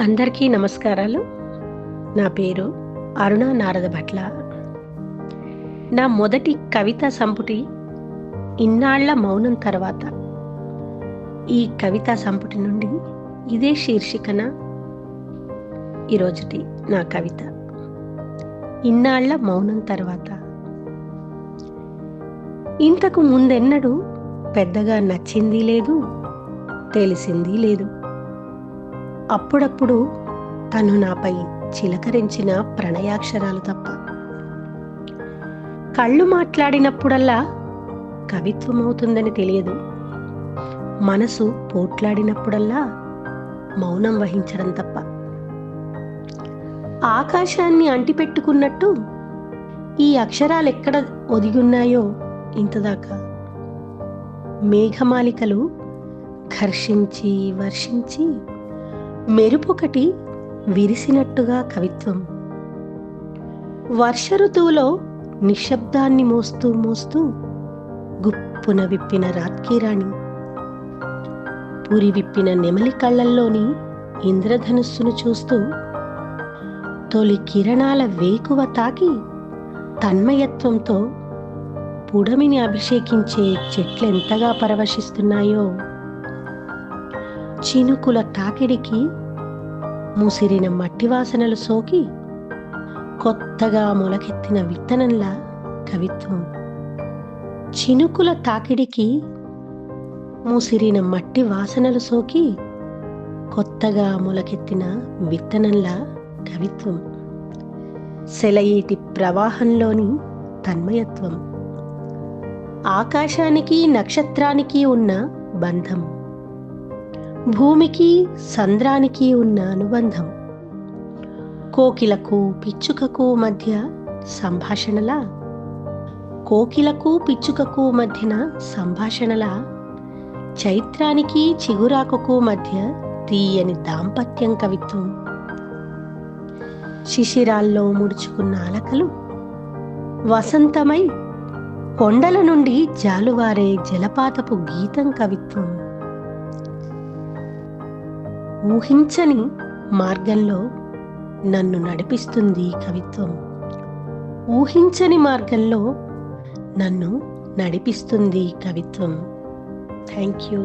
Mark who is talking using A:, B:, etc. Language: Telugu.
A: అందరికీ నమస్కారాలు. నా పేరు అరుణ నారద భట్ల. నా మొదటి కవితా సంపుటి ఇన్నాళ్ల మౌనం తర్వాత. ఈ కవితా సంపుటి నుండి ఇదే శీర్షికన ఈరోజుటి నా కవిత. ఇన్నాళ్ల మౌనం తర్వాత. ఇంతకు ముందెన్నడూ పెద్దగా నచ్చింది లేదు, తెలిసింది లేదు. అప్పుడప్పుడు తను నాపై చిలకరించిన ప్రణయాక్షరాలు తప్ప. కళ్ళు మాట్లాడినప్పుడల్లా కవిత్వం అవుతుందని తెలియదు. మనసు పోట్లాడినప్పుడల్లా మౌనం వహించడం తప్ప. ఆకాశాన్ని అంటిపెట్టుకున్నట్టు ఈ అక్షరాలు ఎక్కడ ఒదిగున్నాయో ఇంతదాకా. మేఘమాలికలు ఘర్షించి వర్షించి మెరుపొకటి విరిసినట్టుగా కవిత్వం. వర్ష ఋతువులో నిశ్శబ్దాన్ని మోస్తూ మోస్తూ గుప్పున విప్పిన రాత్కిరాణి. పురి విప్పిన నెమలి కళ్ళల్లోని ఇంద్రధనుస్సును చూస్తూ తొలి కిరణాల వేకువ తాకి తన్మయత్వంతో పుడమిని అభిషేకించే చెట్లెంతగా పరవశిస్తున్నాయో. చినుకుల తాకిడికి ముసిరిన మట్టి వాసనలు సోకి కొత్తగా మొలకెత్తిన విత్తనంలా కవిత్వం. చినుకుల తాకిడికి ముసిరిన మట్టి వాసనలు సోకి కొత్తగా మొలకెత్తిన విత్తనంలా కవిత్వం. సెలయేటి ప్రవాహంలోని తన్మయత్వం. ఆకాశానికి నక్షత్రానికి ఉన్న బంధం, భూమికి సంద్రానికి ఉన్న అనుబంధం. కోకిలకు పిచ్చుకకు మధ్య సంభాషణలా, కోకిలకు పిచ్చుకకు మధ్యన సంభాషణలా, చైత్రానికి చిగురాకుకు మధ్య తీయని దాంపత్యం కవిత్వం. శిశిరాల్లో ముడుచుకున్న అలకలు వసంతమై కొండల నుండి జాలువారే జలపాతపు గీతం కవిత్వం. ఊహించని మార్గంలో నన్ను నడిపిస్తుంది కవిత్వం. ఊహించని మార్గంలో నన్ను నడిపిస్తుంది కవిత్వం. Thank you.